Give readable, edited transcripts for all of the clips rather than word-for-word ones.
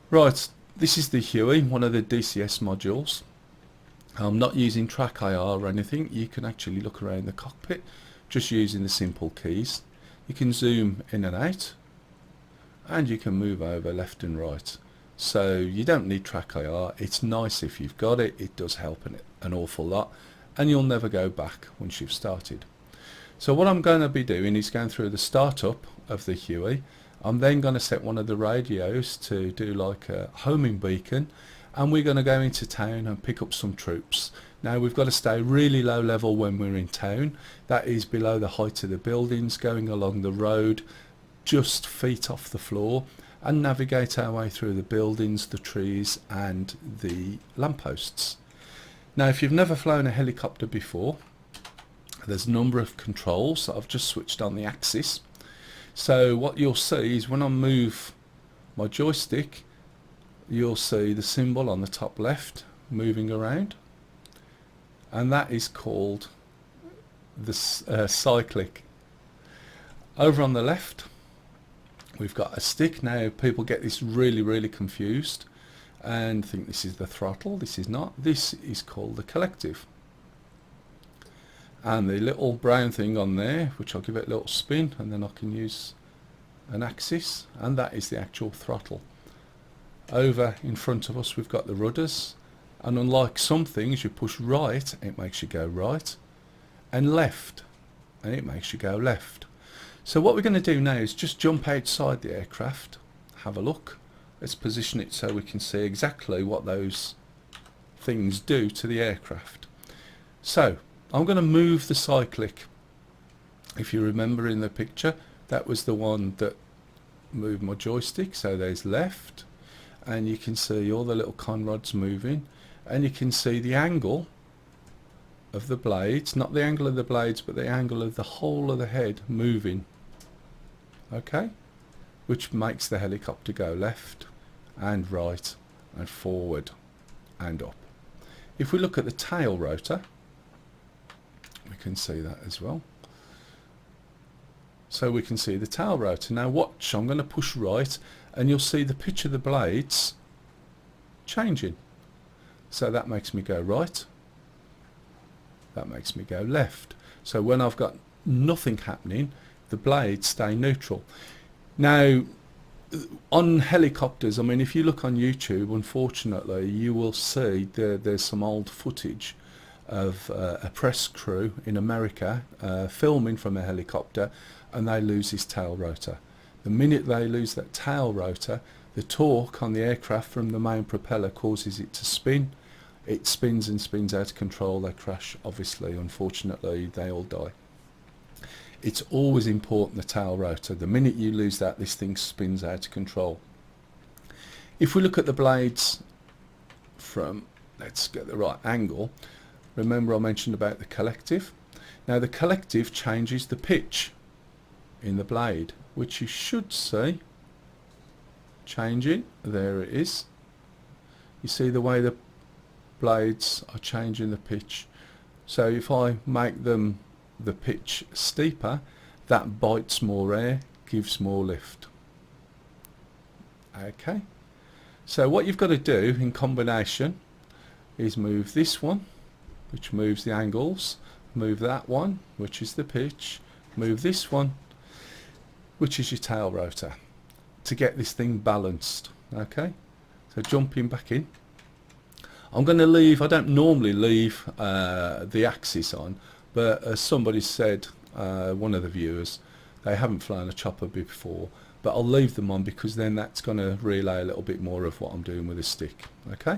Right, this is the Huey, one of the DCS modules. I'm not using track IR or anything. You can actually look around the cockpit just using the simple keys. You can zoom in and out, and you can move over left and right. So you don't need track IR. It's nice if you've got it. It does help an awful lot, and you'll never go back once you've started. So what I'm going to be doing is going through the startup of the Huey. I'm then going to set one of the radios to do like a homing beacon, and we're going to go into town and pick up some troops. Now we've got to stay really low level when we're in town. That is below the height of the buildings, going along the road just feet off the floor, and navigate our way through the buildings, the trees and the lampposts. Now if you've never flown a helicopter before, there's a number of controls that I've just switched on the axis. So what you'll see is when I move my joystick, you'll see the symbol on the top left moving around, and that is called the cyclic. Over on the left we've got a stick. Now people get this really confused and think this is the throttle. This is not. This is called the collective. And the little brown thing on there, which I'll give it a little spin and then I can use an axis, and that is the actual throttle. Over in front of us we've got the rudders, and unlike some things, you push right, it makes you go right, and left, and it makes you go left. So what we're going to do now is just jump outside the aircraft, have a look. Let's position it so we can see exactly what those things do to the aircraft. So I'm going to move the cyclic. If you remember in the picture, that was the one that moved my joystick. So there's left, and you can see all the little conrods moving, and you can see the angle of the blades, not the angle of the blades but the angle of the whole of the head moving, okay, which makes the helicopter go left and right and forward and up. If we look at the tail rotor, we can see that as well. So we can see the tail rotor. Now watch, I'm going to push right and you'll see the pitch of the blades changing. So that makes me go right, that makes me go left. So when I've got nothing happening, the blades stay neutral. Now on helicopters, I mean, if you look on YouTube, unfortunately you will see there's some old footage of a press crew in America filming from a helicopter, and they lose his tail rotor. The minute they lose that tail rotor, the torque on the aircraft from the main propeller causes it to spin. It spins and spins out of control. They crash, obviously. Unfortunately, they all die. It's always important, the tail rotor. The minute you lose that, this thing spins out of control. If we look at the blades from, let's get the right angle. Remember I mentioned about the collective. Now the collective changes the pitch in the blade, which you should see changing. There it is. You see the way the blades are changing the pitch. So if I make them the pitch steeper, that bites more air, gives more lift. Okay, so what you've got to do in combination is move this one, which moves the angles, move that one, which is the pitch, move this one, which is your tail rotor, to get this thing balanced. Okay, so jumping back in, I'm going to leave, I don't normally leave the axis on, but as somebody said, one of the viewers, they haven't flown a chopper before, but I'll leave them on because then that's going to relay a little bit more of what I'm doing with the stick. Okay,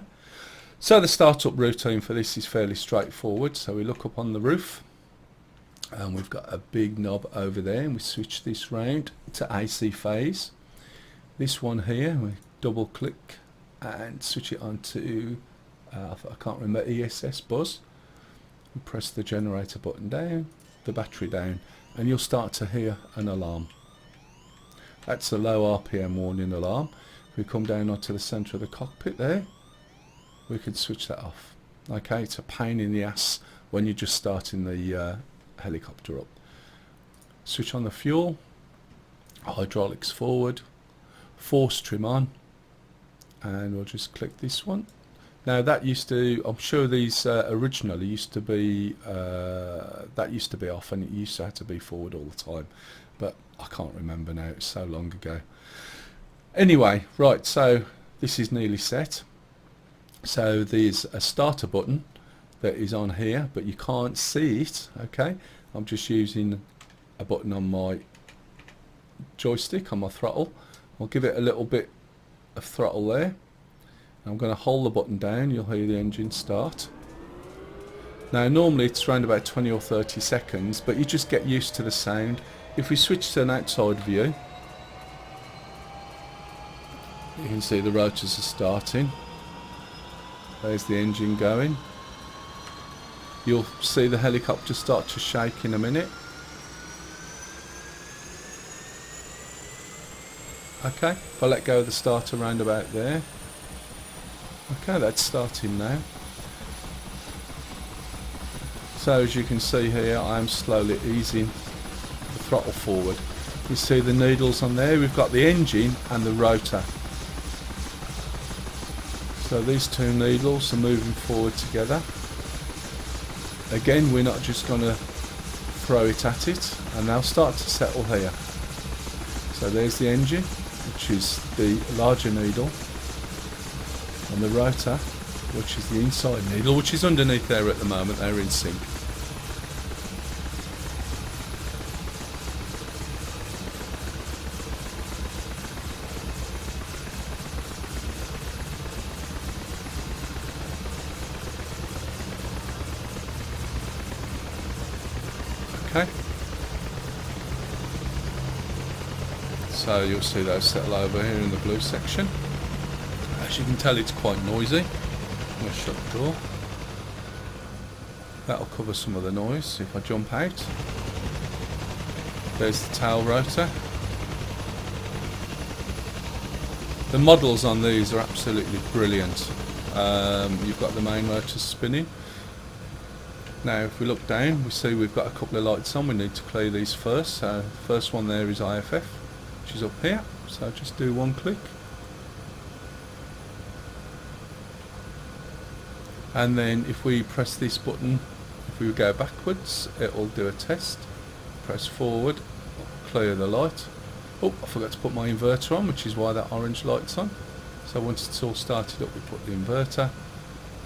so the startup routine for this is fairly straightforward. So we look up on the roof and we've got a big knob over there, and we switch this round to AC phase. This one here, we double click and switch it on to I can't remember, ESS buzz. We press the generator button down, the battery down, and you'll start to hear an alarm. That's a low RPM warning alarm. If we come down onto the centre of the cockpit there, we can switch that off. Okay, it's a pain in the ass when you're just starting the helicopter up. Switch on the fuel, hydraulics forward, force trim on, and we'll just click this one. Now that used to, I'm sure these originally used to be, that used to be off, and it used to have to be forward all the time, but I can't remember now, it's so long ago. Anyway, right, so this is nearly set. So there's a starter button that is on here, but you can't see it, okay? I'm just using a button on my joystick, on my throttle. I'll give it a little bit of throttle there. I'm going to hold the button down, you'll hear the engine start. Now normally it's around about 20 or 30 seconds, but you just get used to the sound. If we switch to an outside view, you can see the rotors are starting. There's the engine going. You'll see the helicopter start to shake in a minute. Okay, if I let go of the starter round about there. Okay, that's starting now. So as you can see here, I'm slowly easing the throttle forward. You see the needles on there, we've got the engine and the rotor. So these two needles are moving forward together. Again, we're not just going to throw it at it, and they'll start to settle here. So there's the engine, which is the larger needle, and the rotor, which is the inside needle, which is underneath there at the moment. They're in sync. Okay, so you'll see those settle over here in the blue section. As you can tell, it's quite noisy. I'm going to shut the door. That'll cover some of the noise. If I jump out, there's the tail rotor. The models on these are absolutely brilliant. You've got the main rotor spinning. Now if we look down, we see we've got a couple of lights on. We need to clear these first. So the first one there is IFF, which is up here. So just do one click. And then if we press this button, if we go backwards, it will do a test. Press forward, clear the light. Oh, I forgot to put my inverter on, which is why that orange light's on. So once it's all started up, we put the inverter.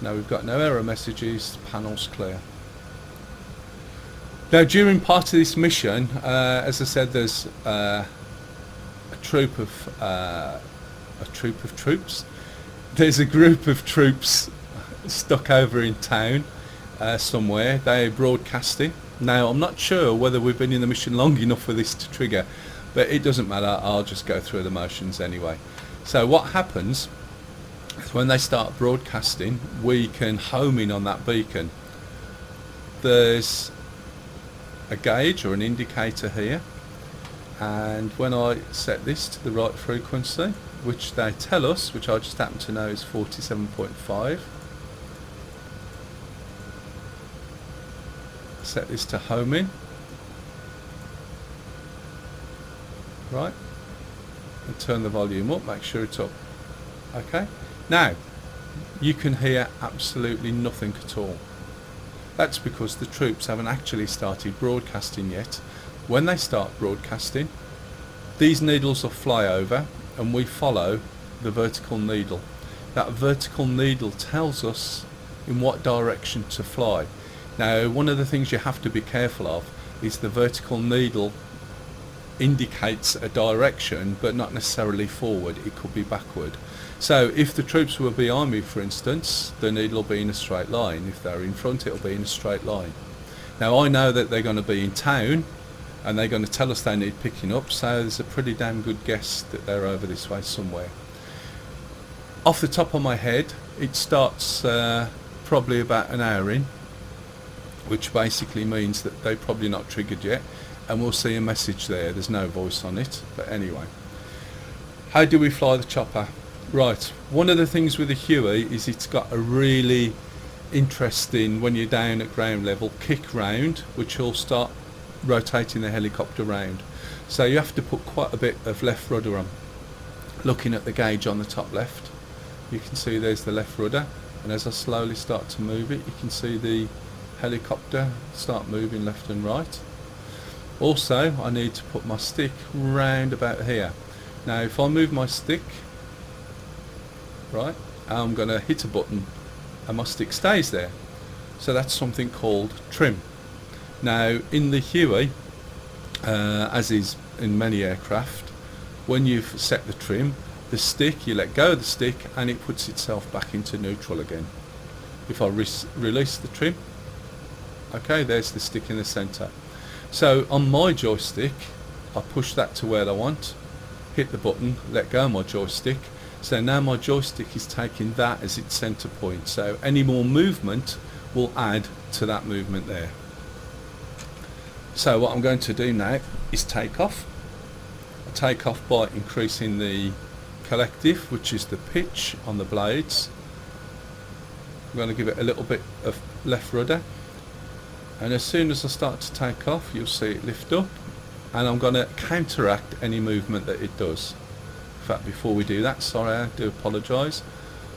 Now we've got no error messages, panel's clear. Now during part of this mission, as I said, there's a troop of troops. There's a group of troops stuck over in town somewhere. They're broadcasting. Now I'm not sure whether we've been in the mission long enough for this to trigger, but it doesn't matter, I'll just go through the motions anyway. So what happens is when they start broadcasting, we can home in on that beacon. There's a gauge or an indicator here, and when I set this to the right frequency, which they tell us, which I just happen to know is 47.5, set this to home in, right, and turn the volume up, make sure it's up. Okay, now you can hear absolutely nothing at all. That's because the troops haven't actually started broadcasting yet. When they start broadcasting, these needles will fly over and we follow the vertical needle. That vertical needle tells us in what direction to fly. Now one of the things you have to be careful of is the vertical needle indicates a direction but not necessarily forward, it could be backward. So if the troops were behind me, for instance, the needle will be in a straight line. If they're in front, it'll be in a straight line. Now I know that they're going to be in town and they're going to tell us they need picking up, so there's a pretty damn good guess that they're over this way somewhere. Off the top of my head, it starts probably about an hour in, which basically means that they're probably not triggered yet, and we'll see a message there. There's no voice on it, but anyway. How do we fly the chopper? Right, one of the things with the Huey is it's got a really interesting, when you're down at ground level, kick round, which will start rotating the helicopter round. So you have to put quite a bit of left rudder on. Looking at the gauge on the top left, you can see there's the left rudder, and as I slowly start to move it, you can see the helicopter start moving left and right. Also, I need to put my stick round about here. Now if I move my stick, right, I'm going to hit a button and my stick stays there. So that's something called trim. Now in the Huey, as is in many aircraft, when you've set the trim, the stick, you let go of the stick and it puts itself back into neutral again. If I release the trim, okay, there's the stick in the centre. So on my joystick, I push that to where I want, hit the button, let go of my joystick. So now my joystick is taking that as its centre point. So any more movement will add to that movement there. So what I'm going to do now is take off. I take off by increasing the collective, which is the pitch on the blades. I'm going to give it a little bit of left rudder, and as soon as I start to take off, you'll see it lift up, and I'm going to counteract any movement that it does. In fact, before we do that, sorry, I do apologise,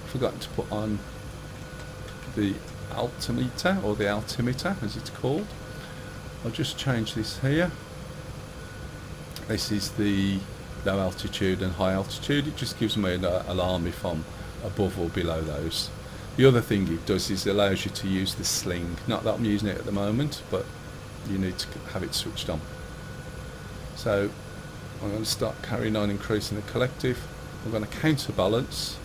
I forgot to put on the altimeter, or the altimeter as it's called. I'll just change this here. This is the low altitude and high altitude. It just gives me an alarm if I'm above or below those. The other thing it does is it allows you to use the sling. Not that I'm using it at the moment, but you need to have it switched on. So I'm going to start carrying on increasing the collective. I'm going to counterbalance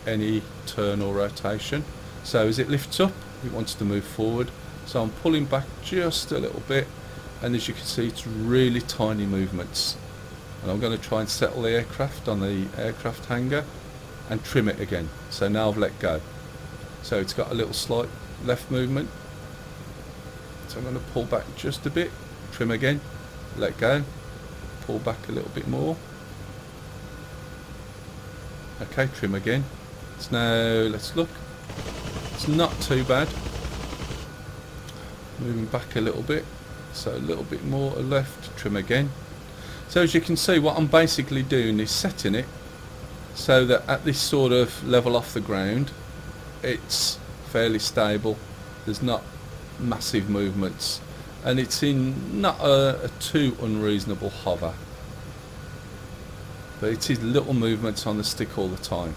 any turn or rotation. So as it lifts up, it wants to move forward. So I'm pulling back just a little bit, and as you can see, it's really tiny movements. And I'm going to try and settle the aircraft on the aircraft hangar and trim it again. So now I've let go. So it's got a little slight left movement. So I'm going to pull back just a bit, trim again, let go, pull back a little bit more. Okay, trim again. So now let's look. It's not too bad. Moving back a little bit, so a little bit more left, trim again. So as you can see, what I'm basically doing is setting it so that at this sort of level off the ground, it's fairly stable. There's not massive movements, and it's in not a too unreasonable hover, but it is little movements on the stick all the time.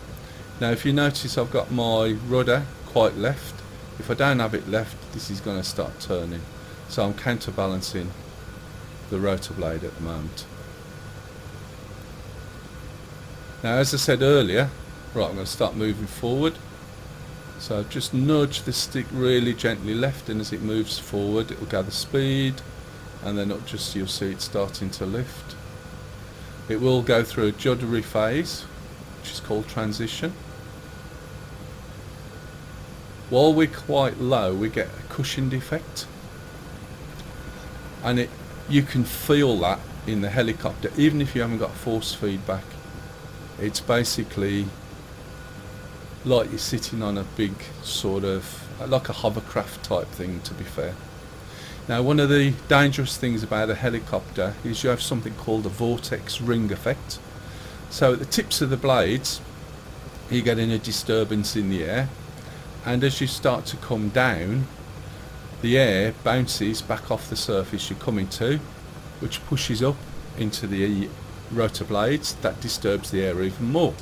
Now if you notice, I've got my rudder quite left. If I don't have it left, this is going to start turning. So I'm counterbalancing the rotor blade at the moment. Now as I said earlier, right, I'm going to start moving forward. So just nudge the stick really gently left, and as it moves forward, it will gather speed, and then you'll see it starting to lift. It will go through a juddery phase, which is called transition. While we're quite low, we get a cushioned effect, and you can feel that in the helicopter, even if you haven't got force feedback. It's basically like you're sitting on a big sort of, like a hovercraft type thing, to be fair. Now one of the dangerous things about a helicopter is you have something called a vortex ring effect. So at the tips of the blades, you're getting a disturbance in the air, and as you start to come down, the air bounces back off the surface you're coming to, which pushes up into the rotor blades. That disturbs the air even more.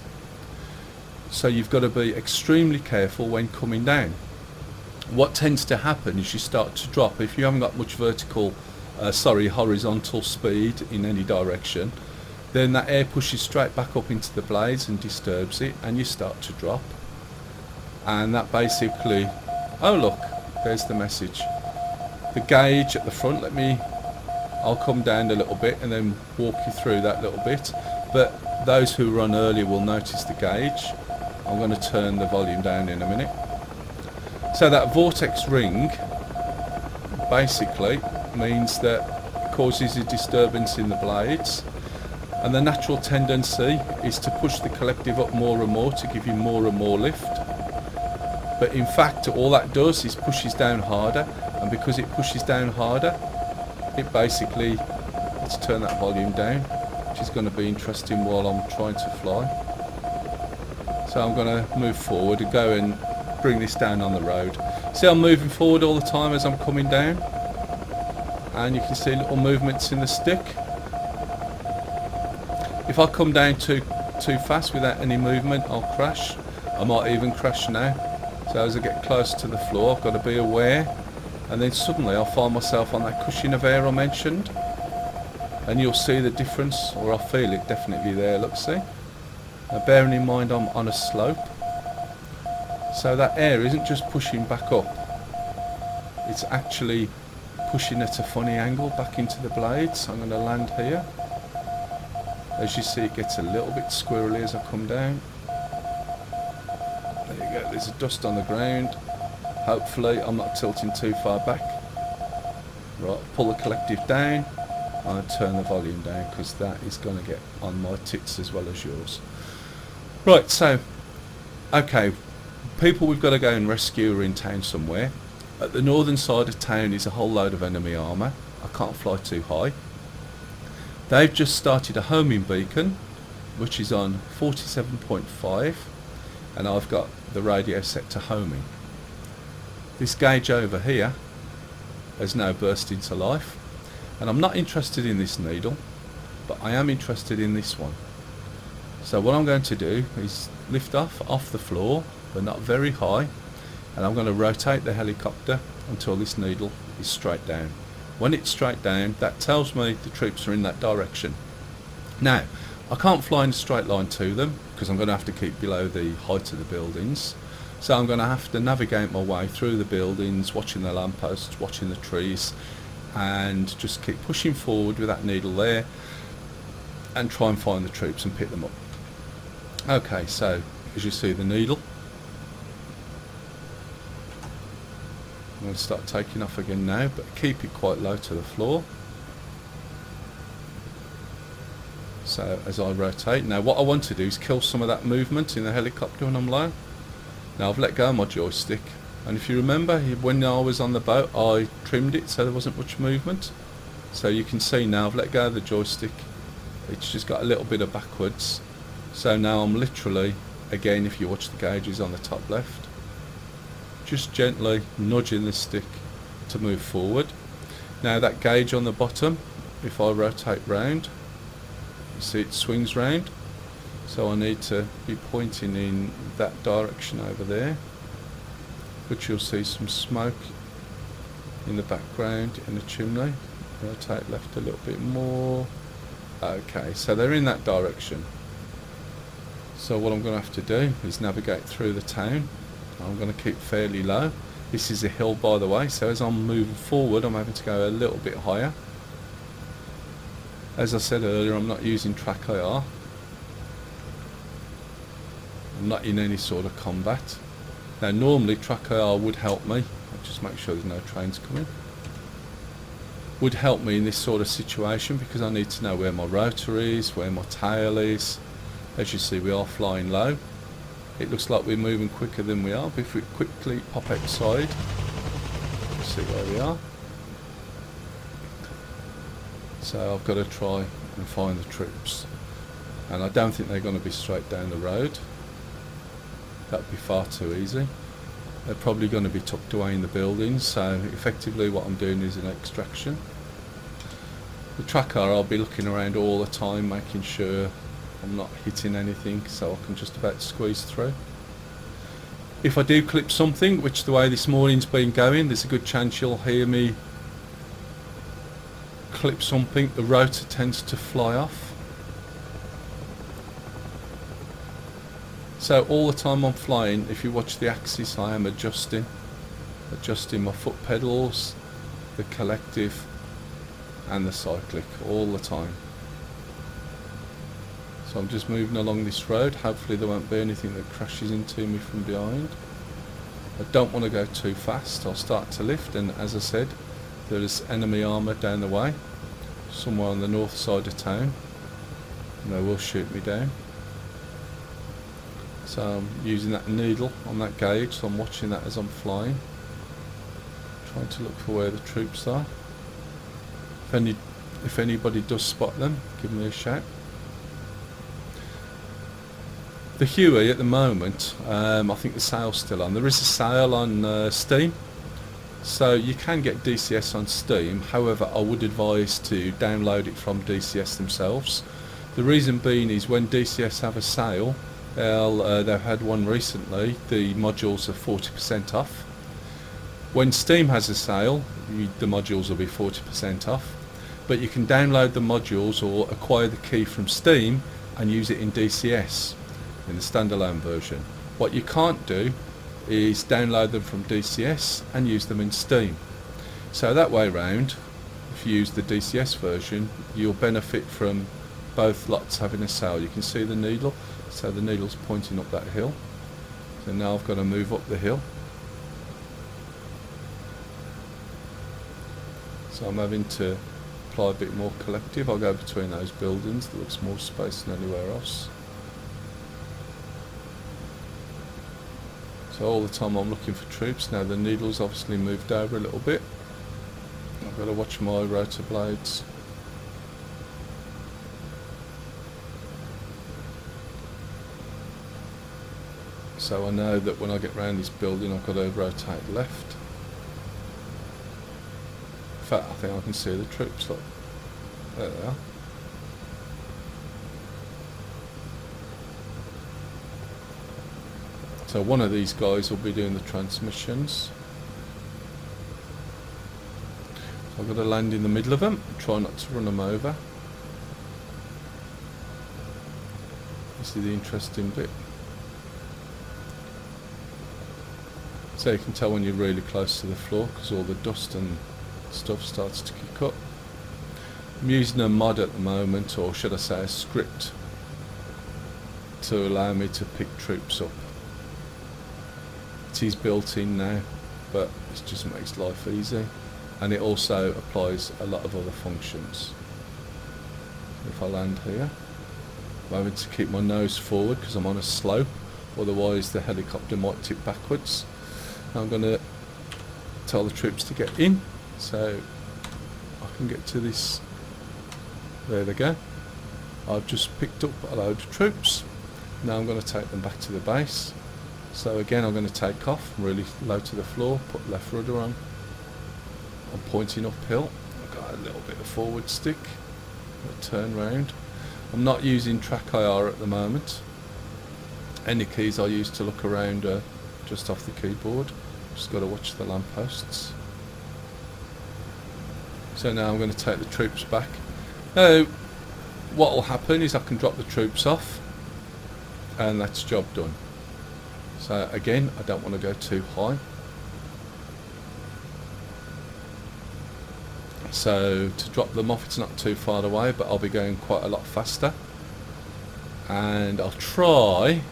So you've got to be extremely careful when coming down. What tends to happen is you start to drop. If you haven't got much horizontal speed in any direction, then that air pushes straight back up into the blades and disturbs it, and you start to drop. And that basically, oh look, there's the message. The gauge at the front, I'll come down a little bit and then walk you through that little bit, but those who run earlier will notice the gauge. I'm going to turn the volume down in a minute. So that vortex ring basically means that it causes a disturbance in the blades, and the natural tendency is to push the collective up more and more to give you more and more lift. But in fact, all that does is pushes down harder, and because it pushes down harder, it basically, let's turn that volume down, which is going to be interesting while I'm trying to fly. So So I'm going to move forward and go and bring this down on the road. See, I'm moving forward all the time as I'm coming down, and you can see little movements in the stick. If I come down too fast without any movement, I'll crash. I might even crash now. So as I get close to the floor, I've got to be aware, and then suddenly I'll find myself on that cushion of air I mentioned, and you'll see the difference, or I'll feel it definitely there. Look, see? Now bearing in mind I'm on a slope, so that air isn't just pushing back up, it's actually pushing at a funny angle back into the blades. So I'm going to land here. As you see, it gets a little bit squirrely as I come down. There you go, there's a dust on the ground. Hopefully I'm not tilting too far back. Right, pull the collective down and turn the volume down, because that is going to get on my tits as well as yours. Right, so, okay, people we've got to go and rescue are in town somewhere. At the northern side of town is a whole load of enemy armour. I can't fly too high. They've just started a homing beacon, which is on 47.5, and I've got the radio set to homing. This gauge over here has now burst into life, and I'm not interested in this needle, but I am interested in this one. So what I'm going to do is lift off the floor, but not very high, and I'm going to rotate the helicopter until this needle is straight down. When it's straight down, that tells me the troops are in that direction. Now, I can't fly in a straight line to them, because I'm going to have to keep below the height of the buildings. So I'm going to have to navigate my way through the buildings, watching the lampposts, watching the trees, and just keep pushing forward with that needle there, and try and find the troops and pick them up. Okay, so as you see the needle, I'm going to start taking off again now, but keep it quite low to the floor. So as I rotate, now what I want to do is kill some of that movement in the helicopter when I'm low. Now I've let go of my joystick, and if you remember, when I was on the boat I trimmed it so there wasn't much movement. So you can see now I've let go of the joystick, it's just got a little bit of backwards. So now I'm literally, again if you watch the gauges on the top left, just gently nudging the stick to move forward. Now that gauge on the bottom, if I rotate round, you see it swings round, so I need to be pointing in that direction over there, which you'll see some smoke in the background in the chimney. Rotate left a little bit more. Okay, so they're in that direction. So what I'm going to have to do is navigate through the town. I'm going to keep fairly low. This is a hill, by the way, so as I'm moving forward I'm having to go a little bit higher. As I said earlier, I'm not using track IR. I'm not in any sort of combat. Now normally track IR would help me. I'll just make sure there's no trains coming. Would help me in this sort of situation, because I need to know where my rotor is, where my tail is. As you see, we are flying low. It looks like we're moving quicker than we are, but if we quickly pop outside, see where we are. So I've got to try and find the troops, and I don't think they're going to be straight down the road. That would be far too easy. They're probably going to be tucked away in the buildings, so effectively what I'm doing is an extraction. The tracker, I'll be looking around all the time, making sure I'm not hitting anything, so I can just about squeeze through. If I do clip something, which the way this morning's been going, there's a good chance you'll hear me clip something. The rotor tends to fly off. So all the time I'm flying, if you watch the axis, I am adjusting my foot pedals, the collective and the cyclic all the time. So I'm just moving along this road. Hopefully there won't be anything that crashes into me from behind. I don't want to go too fast. I'll start to lift, and as I said, there is enemy armour down the way, somewhere on the north side of town, and they will shoot me down. So I'm using that needle on that gauge, so I'm watching that as I'm flying, trying to look for where the troops are. If anybody does spot them, give me a shout. The Huey at the moment, I think the sale's still on. There is a sale on Steam, so you can get DCS on Steam. However, I would advise to download it from DCS themselves. The reason being is when DCS have a sale, they've had one recently, the modules are 40% off. When Steam has a sale, the modules will be 40% off, but you can download the modules or acquire the key from Steam and use it in DCS. In the standalone version. What you can't do is download them from DCS and use them in Steam. So that way round, if you use the DCS version, you'll benefit from both lots having a sale. You can see the needle, so the needle's pointing up that hill. So now I've got to move up the hill. So I'm having to apply a bit more collective. I'll go between those buildings, there looks more space than anywhere else. So all the time I'm looking for troops. Now the needle's obviously moved over a little bit. I've got to watch my rotor blades. So I know that when I get round this building I've got to rotate left. In fact, I think I can see the troops. Look, there they are. So one of these guys will be doing the transmissions. So I've got to land in the middle of them, try not to run them over. This is the interesting bit. So you can tell when you're really close to the floor because all the dust and stuff starts to kick up. I'm using a mod at the moment, or should I say a script, to allow me to pick troops up. It is built in now, but it just makes life easy, and it also applies a lot of other functions. If I land here, I'm having to keep my nose forward because I'm on a slope, otherwise the helicopter might tip backwards. I'm going to tell the troops to get in so I can get to this. There they go. I've just picked up a load of troops. Now I'm going to take them back to the base. So again I'm going to take off really low to the floor, put left rudder on. I'm pointing uphill. I've got a little bit of forward stick. I'll turn round. I'm not using track IR at the moment. Any keys I use to look around are just off the keyboard. Just got to watch the lampposts. So now I'm going to take the troops back. Now what will happen is I can drop the troops off and that's job done. So again, I don't want to go too high. So to drop them off, it's not too far away, but I'll be going quite a lot faster. And I'll try,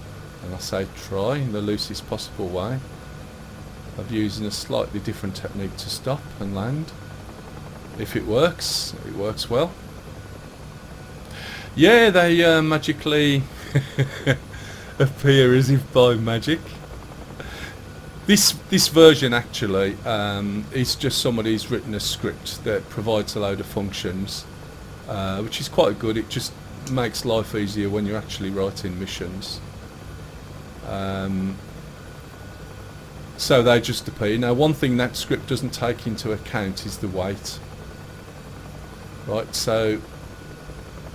and I say try in the loosest possible way, of using a slightly different technique to stop and land. If it works well. Yeah, they magically appear as if by magic. This version actually is just somebody's written a script that provides a load of functions, which is quite good. It just makes life easier when you're actually writing missions. So they just appear. Now one thing that script doesn't take into account is the weight. Right, so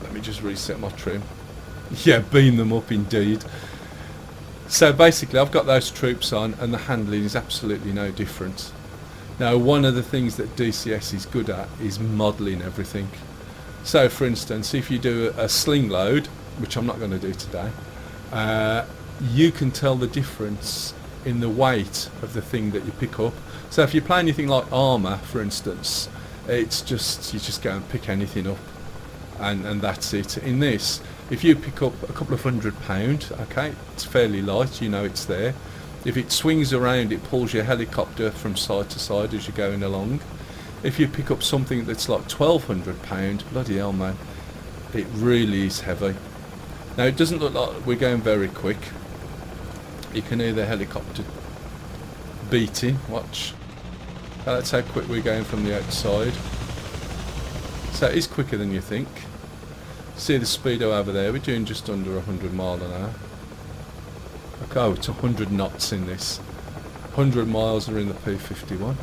let me just reset my trim. Yeah, beam them up indeed. So basically I've got those troops on and the handling is absolutely no different. Now one of the things that DCS is good at is modelling everything. So for instance, if you do a sling load, which I'm not going to do today, you can tell the difference in the weight of the thing that you pick up. So if you play anything like armour, for instance, it's just, you just go and pick anything up and that's it. In this, if you pick up a couple of £100, okay, it's fairly light, you know it's there. If it swings around, it pulls your helicopter from side to side as you're going along. If you pick up something that's like £1,200, bloody hell man, it really is heavy. Now it doesn't look like we're going very quick. You can hear the helicopter beating, watch. That's how quick we're going from the outside. So it is quicker than you think. See the speedo over there, we're doing just under 100 miles an hour. Okay, oh, it's 100 knots in this. 100 miles are in the P51.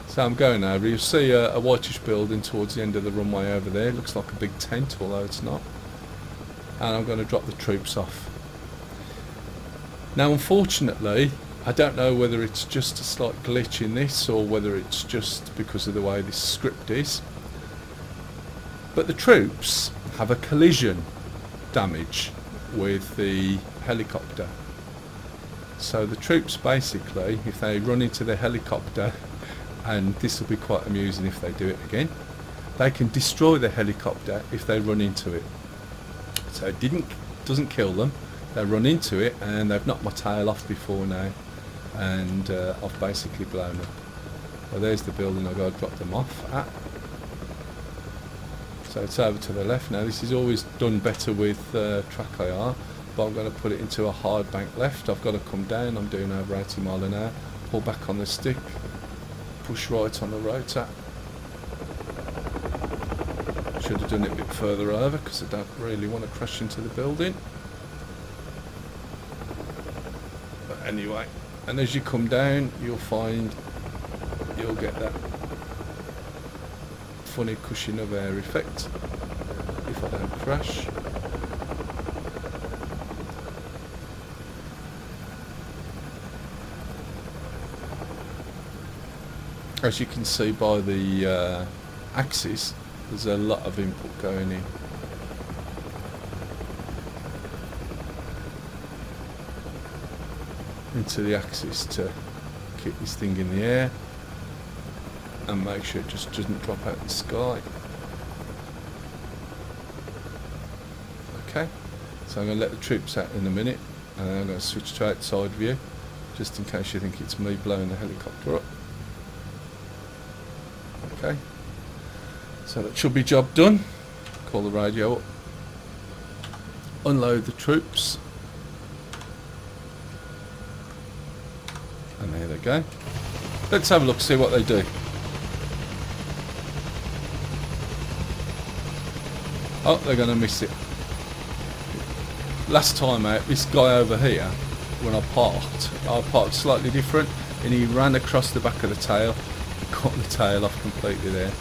So I'm going over. You'll see a whitish building towards the end of the runway over there. It looks like a big tent, although it's not. And I'm going to drop the troops off. Now, unfortunately, I don't know whether it's just a slight glitch in this or whether it's just because of the way this script is, but the troops have a collision damage with the helicopter. So the troops basically, if they run into the helicopter, and this will be quite amusing if they do it again, they can destroy the helicopter if they run into it. So it doesn't kill them, they run into it, and they've knocked my tail off before now, and I've basically blown up. Well, there's the building I've got to drop them off at. So it's over to the left now. This is always done better with track IR, but I'm going to put it into a hard bank left. I've got to come down, I'm doing over 80 miles an hour, pull back on the stick, push right on the rotor. Should have done it a bit further over because I don't really want to crash into the building. But anyway, and as you come down, you'll get that funny cushion of air effect if I don't crash. As you can see by the axis, there's a lot of input going in. Into the axis to keep this thing in the air and make sure it just doesn't drop out of the sky. Okay, so I'm going to let the troops out in a minute, and then I'm going to switch to outside view just in case you think it's me blowing the helicopter up. Okay, so that should be job done. Call the radio up, unload the troops, and there they go. Let's have a look, see what they do. Oh, they're going to miss it. Last time out, this guy over here, when I parked slightly different, and he ran across the back of the tail, cut the tail off completely there.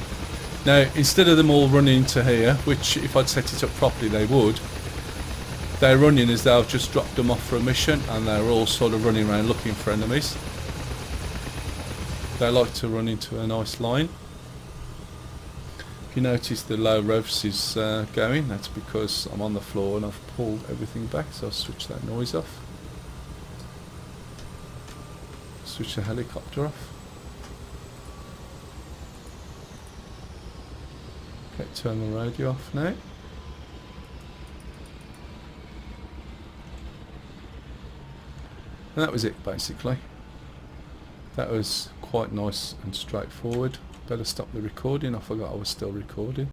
Now, instead of them all running into here, which if I'd set it up properly they would, they're running as though I've just dropped them off for a mission, and they're all sort of running around looking for enemies. They like to run into a nice line. If you notice the low revs is going, that's because I'm on the floor and I've pulled everything back, so I'll switch that noise off. Switch the helicopter off. Okay, turn the radio off now. And that was it basically. That was quite nice and straightforward. Better stop the recording, I forgot I was still recording.